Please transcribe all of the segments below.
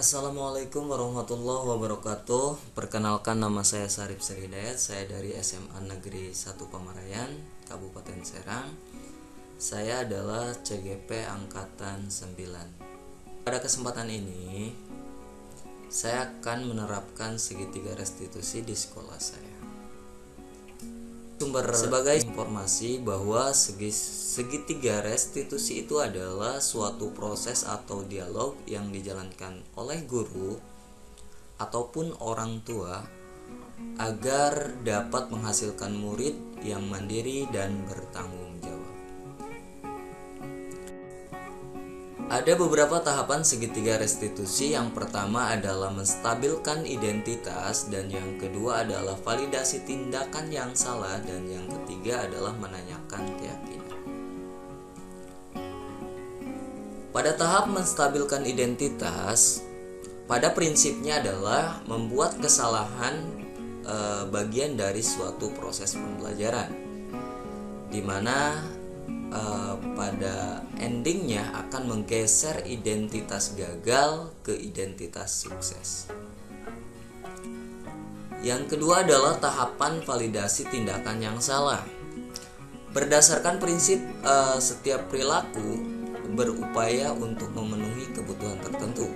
Assalamualaikum warahmatullahi wabarakatuh. Perkenalkan, nama saya Sarip Seridayat. Saya dari SMA Negeri 1 Pamarayan, Kabupaten Serang. Saya adalah CGP Angkatan 9. Pada kesempatan ini saya akan menerapkan segitiga restitusi di sekolah saya. Sebagai informasi bahwa segitiga restitusi itu adalah suatu proses atau dialog yang dijalankan oleh guru ataupun orang tua agar dapat menghasilkan murid yang mandiri dan bertanggung jawab. Ada beberapa tahapan segitiga restitusi. Yang pertama adalah menstabilkan identitas, dan yang kedua adalah validasi tindakan yang salah, dan yang ketiga adalah menanyakan keyakinan. Pada tahap menstabilkan identitas, pada prinsipnya adalah membuat kesalahan bagian dari suatu proses pembelajaran, di mana pada endingnya akan menggeser identitas gagal ke identitas sukses. Yang kedua adalah tahapan validasi tindakan yang salah. Berdasarkan prinsip setiap perilaku berupaya untuk memenuhi kebutuhan tertentu,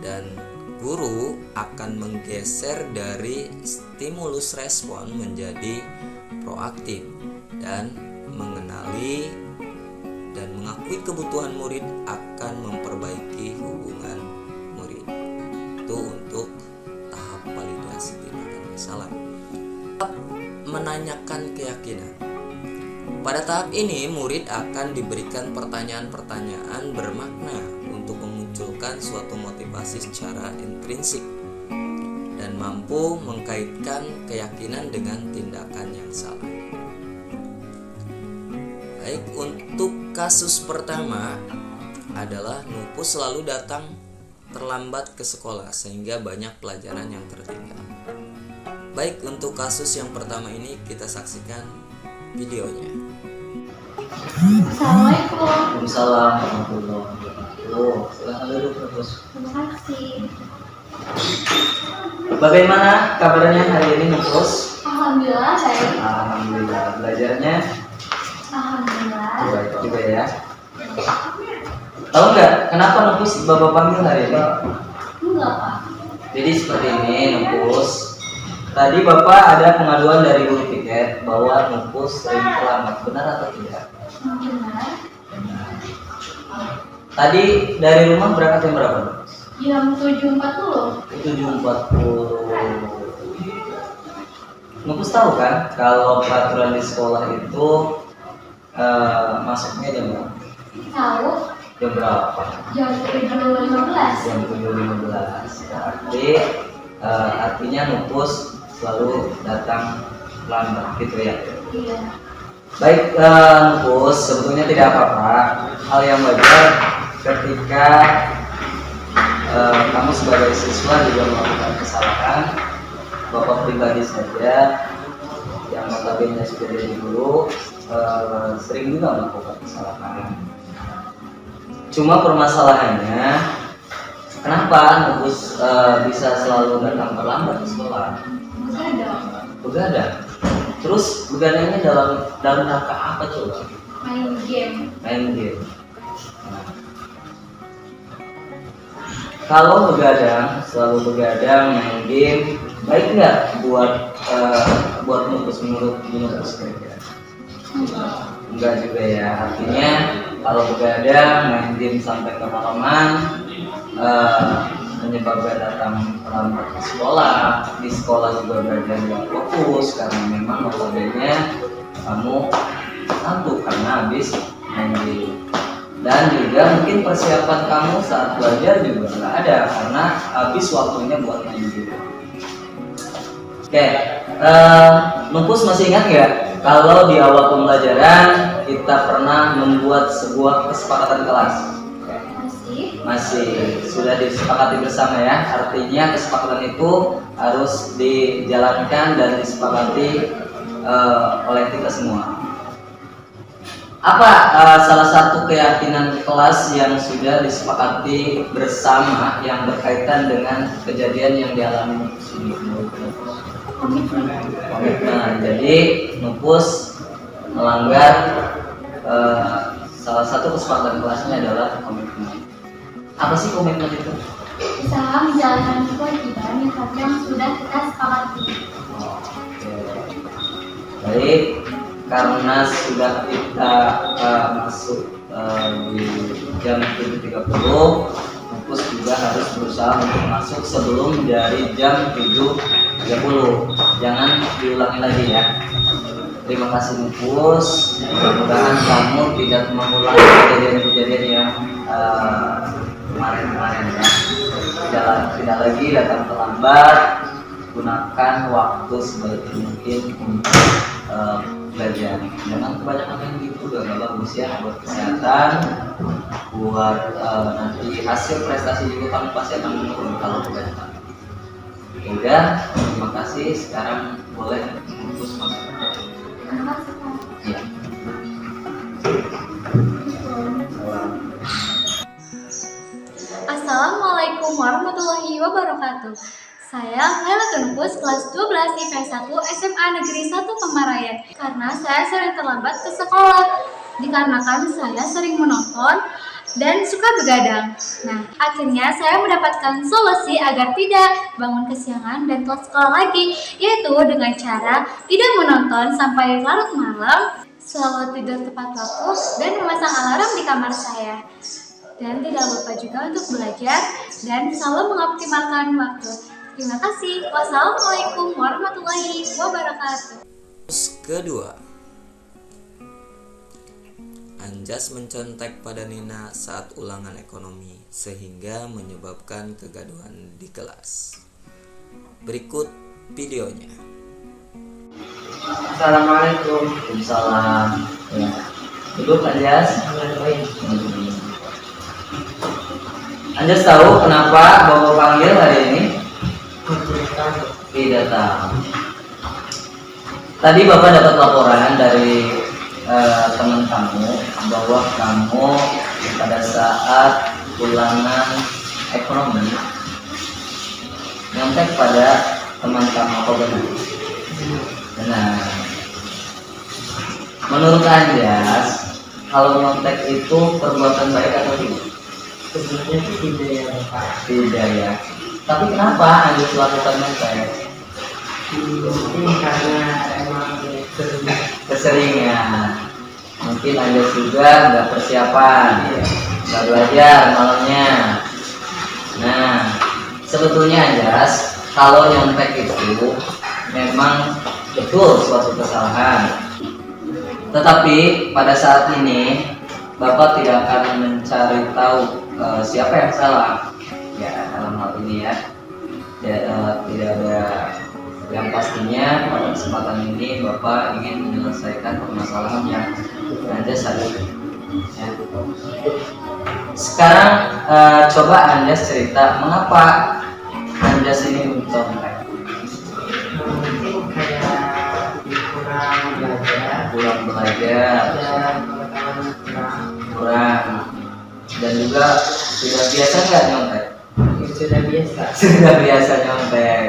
dan guru akan menggeser dari stimulus respon menjadi proaktif dan mengenali dan mengakui kebutuhan murid akan memperbaiki hubungan murid. Itu untuk tahap validasi tindakan yang salah. Tahap menanyakan keyakinan. Pada tahap ini murid akan diberikan pertanyaan-pertanyaan bermakna untuk memunculkan suatu motivasi secara intrinsik dan mampu mengkaitkan keyakinan dengan tindakan yang salah. Baik, untuk kasus pertama adalah Nupus selalu datang terlambat ke sekolah sehingga banyak pelajaran yang tertinggal. Baik, untuk kasus yang pertama ini kita saksikan videonya. Assalamualaikum. Waalaikumsalam warahmatullahi wabarakatuh. Silakan duduk, Nupus. Terima kasih. Bagaimana kabarnya hari ini, Nupus? Alhamdulillah baik. Alhamdulillah. Belajarnya Alhamdulillah. baik juga ya. Tahu nggak kenapa Nupus Bapak panggil hari ini? Enggak, Pak. Jadi seperti ini, Nupus. Tadi Bapak ada pengaduan dari guru piket bahwa Nupus sering terlambat. Benar atau tidak? Benar. Tadi dari rumah berangkat jam berapa, Nupus? Jam 7.40. 7.40. Nupus tahu kan kalau peraturan di sekolah itu masuknya jam berapa? Tahu? Jam berapa? Jam 7.15. Jam 7.15. Berarti artinya Nupus selalu datang lambat gitu ya. Iya. Baik, Nupus, sebetulnya tidak apa-apa. Hal yang wajar ketika kamu sebagai siswa juga melakukan kesalahan. Bapak pribadi saja yang notabene sudah jadi guru sering juga melakukan kesalahan. Cuma permasalahannya, kenapa Nupus bisa selalu datang terlambat ke sekolah? Begadang. Terus begadangnya dalam rangka apa coba? Main game. Main game. Nah, kalau begadang, selalu begadang, main game, baik nggak buat Nupus menurut Nupus kira-kira? Enggak juga ya. Artinya kalau begadang, main game sampai kemalaman, menyebabkan datang terlambat ke sekolah. Di sekolah juga belajar nggak fokus karena memang notabene kamu ngantuk karena habis main game. Dan juga mungkin persiapan kamu saat belajar juga nggak ada karena habis waktunya buat main game. Oke, Nupus masih ingat nggak kalau di awal pembelajaran kita pernah membuat sebuah kesepakatan kelas? Masih sudah disepakati bersama ya. Artinya kesepakatan itu harus dijalankan dan disepakati oleh kita semua. Apa salah satu keyakinan kelas yang sudah disepakati bersama yang berkaitan dengan kejadian yang dialami Nupus ini? Komitmen. Jadi Nupus melanggar salah satu kesepakatan kelasnya adalah komitmen. Apa sih komitmen itu? Usaha menjalankan kewajiban yang sudah kita sepakati. Oke. Baik, karena sudah kita masuk di jam 7.30, Nupus juga harus berusaha untuk masuk sebelum dari jam 7.30. Jangan diulangi lagi ya. Terima kasih Nupus. Mudah-mudahan kamu tidak mengulangi kejadian-kejadian yang kemarin-kemarin ya. Tidak lagi datang terlambat. Gunakan waktu sebaik mungkin untuk belajar. Jangan kebanyakan yang gitu, gak bagus ya buat kesehatan, buat nanti hasil prestasi juga kamu pasti akan menurun kalau kebanyakan. Udah, terima kasih. Sekarang boleh Nupus masuk. Ya. Assalamualaikum warahmatullahi wabarakatuh. Saya Laila Nupus, kelas 12 IPS 1 SMA Negeri 1 Pamarayan. Karena saya sering terlambat ke sekolah, dikarenakan saya sering menonton dan suka begadang. Nah, akhirnya saya mendapatkan solusi agar tidak bangun kesiangan dan telat sekolah lagi, yaitu dengan cara tidak menonton sampai larut malam, selalu tidur tepat waktu, dan memasang alarm di kamar saya. Dan tidak lupa juga untuk belajar dan selalu mengoptimalkan waktu. Terima kasih. Wassalamualaikum warahmatullahi wabarakatuh. Kedua, Anjas mencontek pada Nina saat ulangan ekonomi sehingga menyebabkan kegaduhan di kelas. Berikut videonya. Assalamualaikum. Waalaikumsalam. Ya. Duduk Anjas. Anjas tahu kenapa Bapak panggil hari ini? Tidak tahu. Tadi Bapak dapat laporan dari teman kamu bahwa kamu pada saat ulangan ekonomi nyontek pada teman kamu, apa benar? Benar. Menurut Anjas, kalau nyontek itu perbuatan baik atau tidak? Sebenarnya tidak ya Bapak. Tidak ya. Tapi kenapa Anjas lakukan nyontek? Mungkin karena emang Keseringan. Mungkin Anjas juga nggak persiapan, nggak belajar malamnya. Nah, sebetulnya Anjas, kalau nyontek itu memang betul suatu kesalahan. Tetapi pada saat ini Bapak tidak akan mencari tahu siapa yang salah. Ya, dalam hal ini ya, tidak ada yang pastinya pada kesempatan ini Bapak ingin menyelesaikan permasalahan yang Anjas hadapi. Ya. Sekarang coba Anjas cerita mengapa Anjas ini mencontek. mungkin kayak kurang belajar Dan pengetahuan kurang dan juga tidak biasa nggak nyontek. sudah biasa. Sudah biasa nyontek.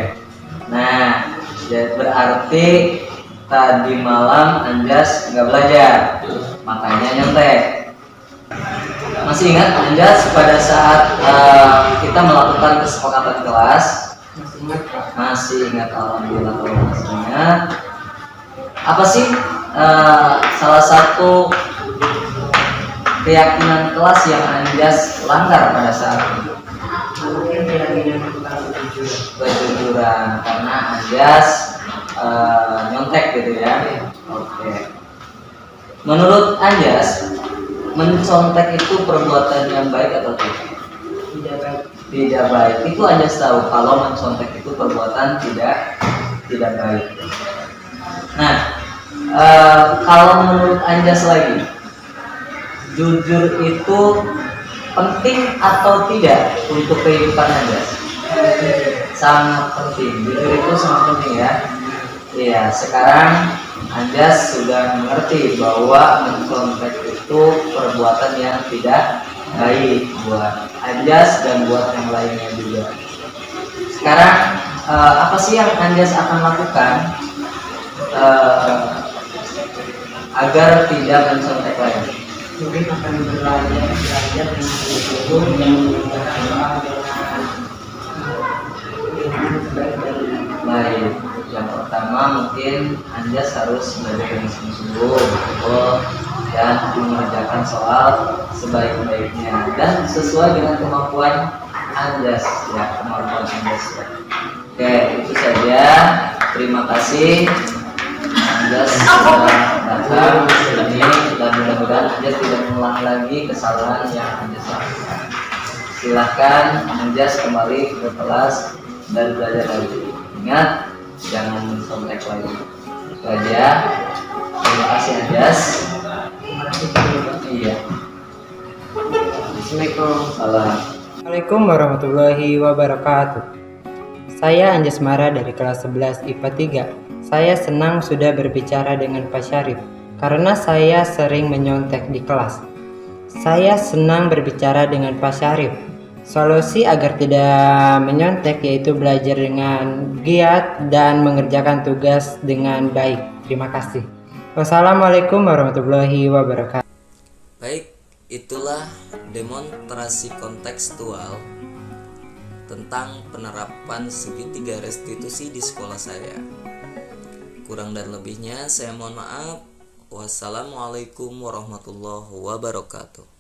Nah, berarti tadi malam Anjas nggak belajar, makanya nyontek. Masih ingat Anjas pada saat kita melakukan kesepakatan kelas? Masih ingat Pak? Masih ingat, alhamdulillah kalau masih ingat. Apa sih salah satu keyakinan kelas yang Anjas langgar pada saat itu? Mungkin keyakinan tentang jujur. Kejujuran, karena Anjas nyontek gitu ya. Oke. Menurut Anjas, mencontek itu perbuatan yang baik atau tidak? Tidak baik. Tidak baik. Itu Anjas tahu kalau mencontek itu perbuatan tidak baik. Nah, kalau menurut Anjas lagi, jujur itu penting atau tidak untuk kehidupan Anjas? Sangat penting. Jujur itu sangat penting ya. Iya, sekarang Anjas sudah mengerti bahwa mencontek itu perbuatan yang tidak baik buat Anjas dan buat yang lainnya juga. Sekarang apa sih yang Anjas akan lakukan agar tidak mencontek lain? Mungkin akan belajar dengan sungguh-sungguh dan berdoa dengan sebaik-baiknya. Baik, yang pertama mungkin Anjas harus belajar dengan sungguh-sungguh dan mengerjakan soal sebaik-baiknya dan sesuai dengan kemampuan Anjas ya, kemampuan Anjas. Oke, itu saja. Terima kasih Anjas sudah datang ke sini dan mudah-mudahan Anjas tidak mengulang lagi kesalahan yang Anjas lakukan. Silahkan Anjas kembali ke kelas dan belajar lagi. Ingat, jangan mencontek lagi. Itu aja. Terima kasih Anjas. Terima kasih Pak. Iya. Assalamualaikum. Salam. Assalamualaikum warahmatullahi wabarakatuh. Saya Anjas Mara dari kelas 11 IPA 3. Saya senang sudah berbicara dengan Pak Syarif karena saya sering menyontek di kelas. Saya senang berbicara dengan Pak Syarif. Solusi agar tidak menyontek yaitu belajar dengan giat dan mengerjakan tugas dengan baik. Terima kasih. Wassalamualaikum warahmatullahi wabarakatuh. Baik, itulah demonstrasi kontekstual tentang penerapan segitiga restitusi di sekolah saya. Kurang dan lebihnya saya mohon maaf. Wassalamualaikum warahmatullahi wabarakatuh.